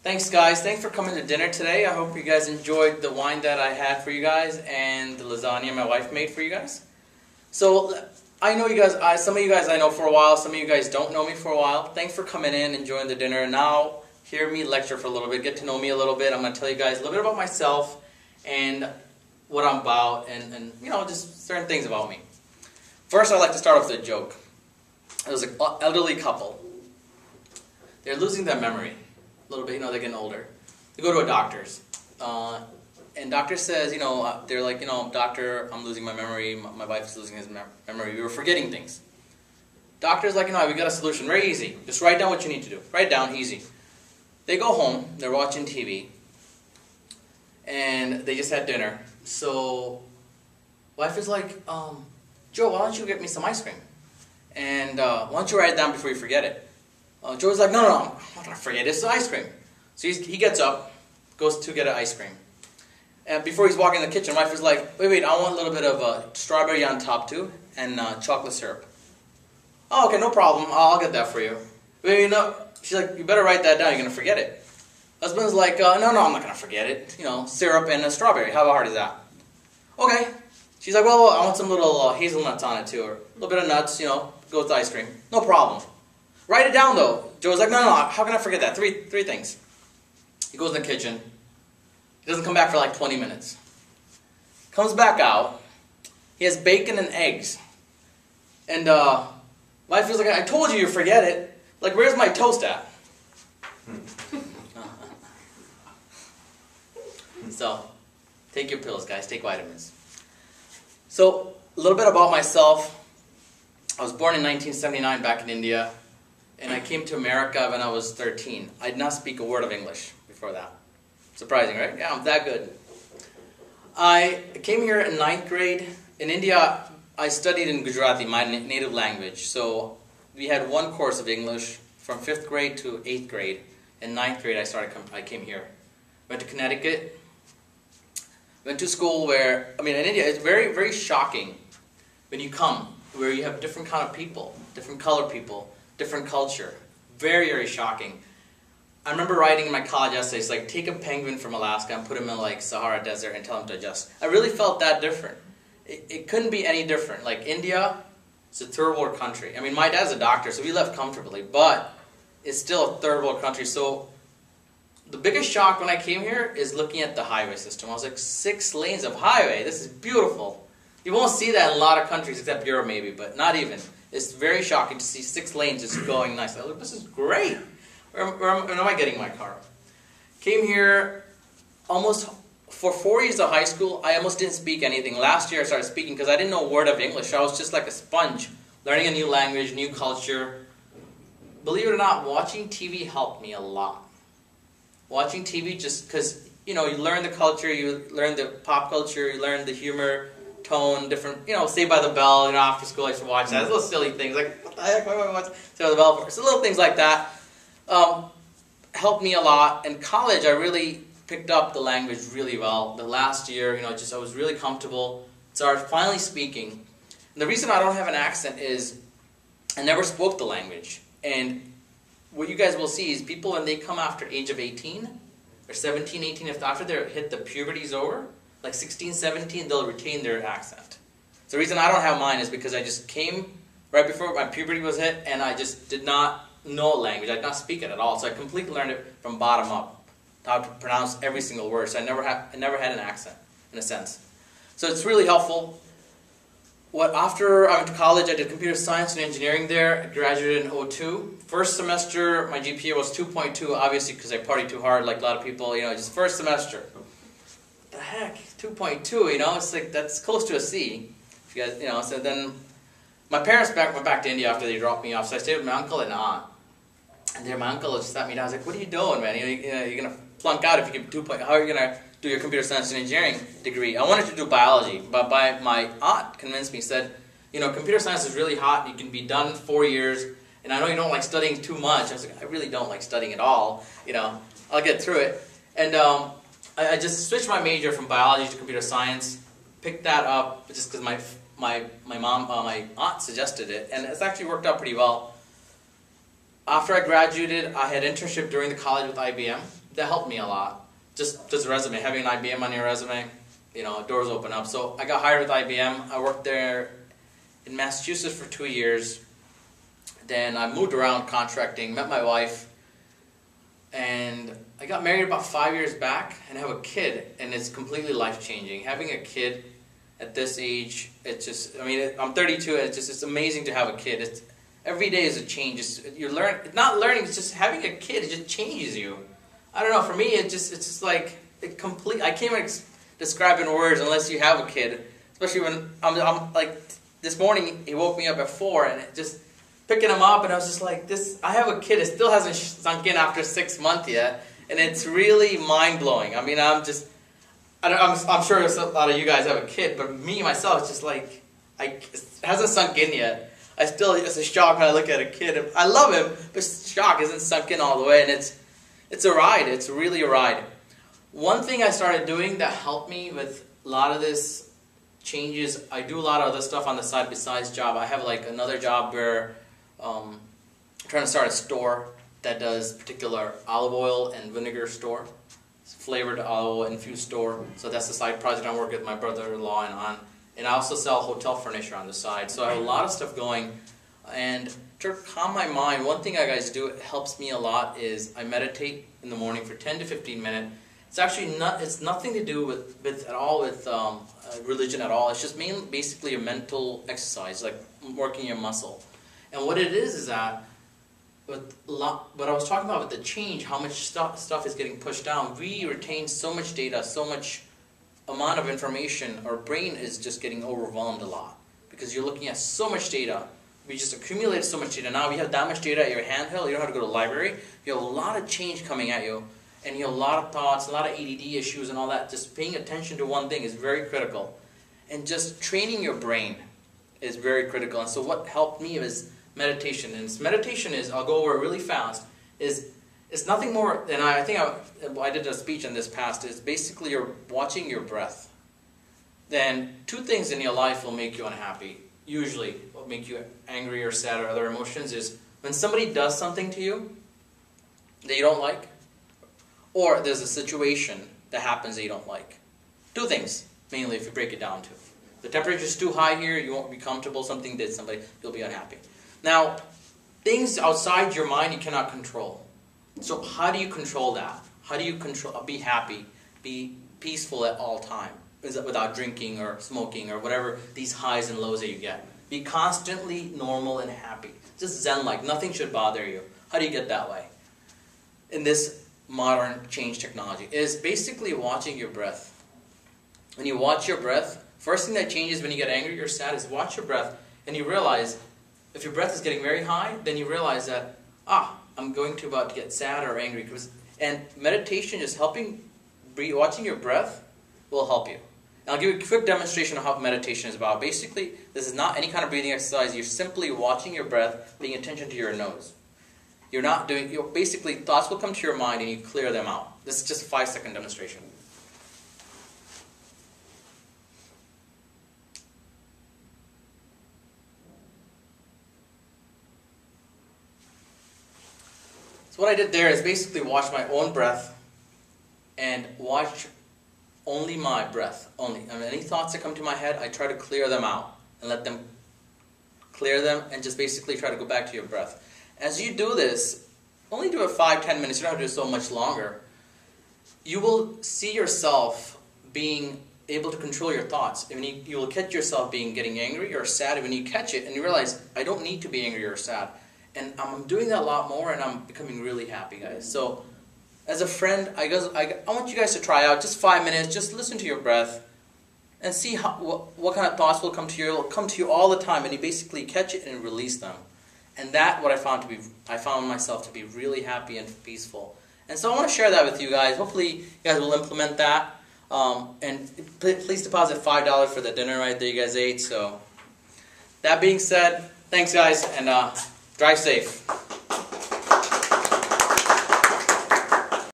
Thanks guys, thanks for coming to dinner today. I hope you guys enjoyed the wine that I had for you guys and the lasagna my wife made for you guys. So I know you guys, some of you guys I know for a while, some of you guys don't know me for a while. Thanks for coming in, enjoying the dinner. Now hear me lecture for a little bit, get to know me a little bit. I'm going to tell you guys a little bit about myself and what I'm about and you know, just certain things about me. First I'd like to start off with a joke. It was an elderly couple. They're losing their memory. A little bit, you know, they're getting older. They go to a doctor's, and doctor says, you know, they're like, you know, doctor, I'm losing my memory, my wife's losing his memory, we were forgetting things. Doctor's like, you know, we got a solution, very easy, just write down what you need to do, write down, easy. They go home, they're watching TV, and they just had dinner, so wife is like, Joe, why don't you get me some ice cream, and why don't you write it down before you forget it. Joe's like, no, I'm not going to forget, it's ice cream. So he gets up, goes to get an ice cream. And before he's walking in the kitchen, wife is like, wait, I want a little bit of strawberry on top too, and chocolate syrup. Oh, okay, no problem, I'll get that for you. Wait, no. She's like, you better write that down, you're going to forget it. Husband's like, no, I'm not going to forget it. You know, syrup and a strawberry, how hard is that? Okay. She's like, well, I want some little hazelnuts on it too, or a little bit of nuts, you know, go with the ice cream. No problem. Write it down though. Joe's like, no, how can I forget that? Three things. He goes in the kitchen. He doesn't come back for like 20 minutes. Comes back out. He has bacon and eggs. And wife feels like, I told you forget it. Like, where's my toast at? So, take your pills, guys. Take vitamins. So, a little bit about myself. I was born in 1979 back in India. And I came to America when I was 13. I did not speak a word of English before that. Surprising, right? Yeah, I'm that good. I came here in 9th grade. In India, I studied in Gujarati, my native language. So we had one course of English from 5th grade to 8th grade. In 9th grade, I came here. Went to Connecticut. Went to school where, in India, it's very, very shocking when you come, where you have different kind of people, different color people, different culture. Very, very shocking. I remember writing in my college essays, like, take a penguin from Alaska and put him in, like, Sahara Desert and tell him to adjust. I really felt that different. It couldn't be any different. Like, India, it's a third world country. My dad's a doctor, so we left comfortably, but it's still a third world country. So the biggest shock when I came here is looking at the highway system. I was like, 6 lanes of highway, this is beautiful. You won't see that in a lot of countries, except Europe maybe, but not even. It's very shocking to see 6 lanes just going nice. I was like, this is great. Where am I getting my car? Came here almost for 4 years of high school. I almost didn't speak anything. Last year I started speaking because I didn't know a word of English. I was just like a sponge, learning a new language, new culture. Believe it or not, watching TV helped me a lot. Watching TV just because, you know, you learn the culture, you learn the pop culture, you learn the humor, tone, different, you know, Saved by the Bell, you know, after school I used to watch that. It's little silly things, like, what the heck, why do I watch Saved by the Bell for? So little things like that helped me a lot. In college, I really picked up the language really well. The last year, you know, I was really comfortable. Started finally speaking. And the reason I don't have an accent is I never spoke the language. And what you guys will see is people, when they come after age of 18, or 17, 18, if after they hit the puberty's over, like 16, 17, they'll retain their accent. So the reason I don't have mine is because I just came right before my puberty was hit, and I just did not know a language. I did not speak it at all. So I completely learned it from bottom up, how to pronounce every single word. So I never had an accent, in a sense. So it's really helpful. After I went to college, I did computer science and engineering there. I graduated in 2002. First semester, my GPA was 2.2, obviously because I partied too hard, like a lot of people. You know, just first semester. What the heck, 2.2, you know, it's like, that's close to a C. If you guys, you know, so then my parents went back to India after they dropped me off, so I stayed with my uncle and aunt. And then my uncle just sat me down. I was like, what are you doing, man? You're going to flunk out if you get 2.0. How are you going to do your computer science and engineering degree? I wanted to do biology, but my aunt convinced me, said, you know, computer science is really hot. You can be done in 4 years. And I know you don't like studying too much. I was like, I really don't like studying at all. You know, I'll get through it. And I just switched my major from biology to computer science. Picked that up just because my aunt suggested it, and it's actually worked out pretty well. After I graduated, I had internship during the college with IBM, that helped me a lot. Just a resume, having an IBM on your resume, doors open up. So I got hired with IBM. I worked there in Massachusetts for 2 years. Then I moved around contracting, met my wife, and I got married about 5 years back and have a kid, and it's completely life-changing. Having a kid at this age, it's just, I'm 32, and it's amazing to have a kid. Every day is a change. Not learning, it's just having a kid, it just changes you. I don't know, for me, it's just like, I can't even describe in words unless you have a kid. Especially when, I'm like, this morning, he woke me up at 4, and it just, picking him up, and I was just like, I have a kid, it still hasn't sunk in after 6 months yet, and it's really mind-blowing. I'm sure a lot of you guys have a kid, but me, myself, it's just like, it hasn't sunk in yet. It's a shock when I look at a kid. I love him, but shock isn't sunk in all the way, and it's a ride. It's really a ride. One thing I started doing that helped me with a lot of this changes, I do a lot of other stuff on the side besides job. I have like another job where I'm trying to start a store that does particular olive oil and vinegar store. It's flavored olive oil infused store. So that's the side project I'm working with my brother-in-law on. And I also sell hotel furniture on the side. So I have a lot of stuff going. And to calm my mind, one thing I guys do, it helps me a lot, is I meditate in the morning for 10 to 15 minutes. It's actually it's nothing to do with religion at all. It's just basically a mental exercise, like working your muscle. And what it is that, what I was talking about with the change, how much stuff is getting pushed down, we retain so much data, so much amount of information, our brain is just getting overwhelmed a lot. Because you're looking at so much data. We just accumulated so much data. Now we have that much data at your handheld, you don't have to go to the library. You have a lot of change coming at you, and you have a lot of thoughts, a lot of ADD issues and all that. Just paying attention to one thing is very critical. And just training your brain is very critical. And so what helped me is meditation. And meditation is, I'll go over it really fast, it's nothing more, and I think I did a speech on this past, is basically you're watching your breath. Then 2 things in your life will make you unhappy. Usually, what make you angry or sad or other emotions is when somebody does something to you that you don't like, or there's a situation that happens that you don't like. 2 things, mainly, if you break it down to. The temperature is too high here, you won't be comfortable, something did somebody, you'll be unhappy. Now, things outside your mind you cannot control. So how do you control that? How do you be happy, be peaceful at all time, without drinking or smoking or whatever these highs and lows that you get? Be constantly normal and happy. Just zen-like. Nothing should bother you. How do you get that way? In this modern change technology is basically watching your breath. When you watch your breath, first thing that changes when you get angry or sad is watch your breath, and you realize if your breath is getting very high, then you realize that, I'm going to about to get sad or angry. And meditation, just watching your breath will help you. And I'll give you a quick demonstration of how meditation is about. Basically, this is not any kind of breathing exercise. You're simply watching your breath, paying attention to your nose. Basically, thoughts will come to your mind and you clear them out. This is just a 5-second demonstration. So what I did there is basically watch my own breath and watch only my breath. Any thoughts that come to my head, I try to clear them out and let them clear them and just basically try to go back to your breath. As you do this, only do it 5-10 minutes, you don't have to do it so much longer. You will see yourself being able to control your thoughts. You will catch yourself getting angry or sad. When you catch it and you realize, I don't need to be angry or sad. And I'm doing that a lot more, and I'm becoming really happy, guys. So, as a friend, I want you guys to try out just 5 minutes. Just listen to your breath, and see what kind of thoughts will come to you. It will come to you all the time, and you basically catch it and release them. And that, I found myself to be really happy and peaceful. And so I want to share that with you guys. Hopefully, you guys will implement that. And please deposit $5 for the dinner right there you guys ate. So, that being said, thanks, guys, and drive safe.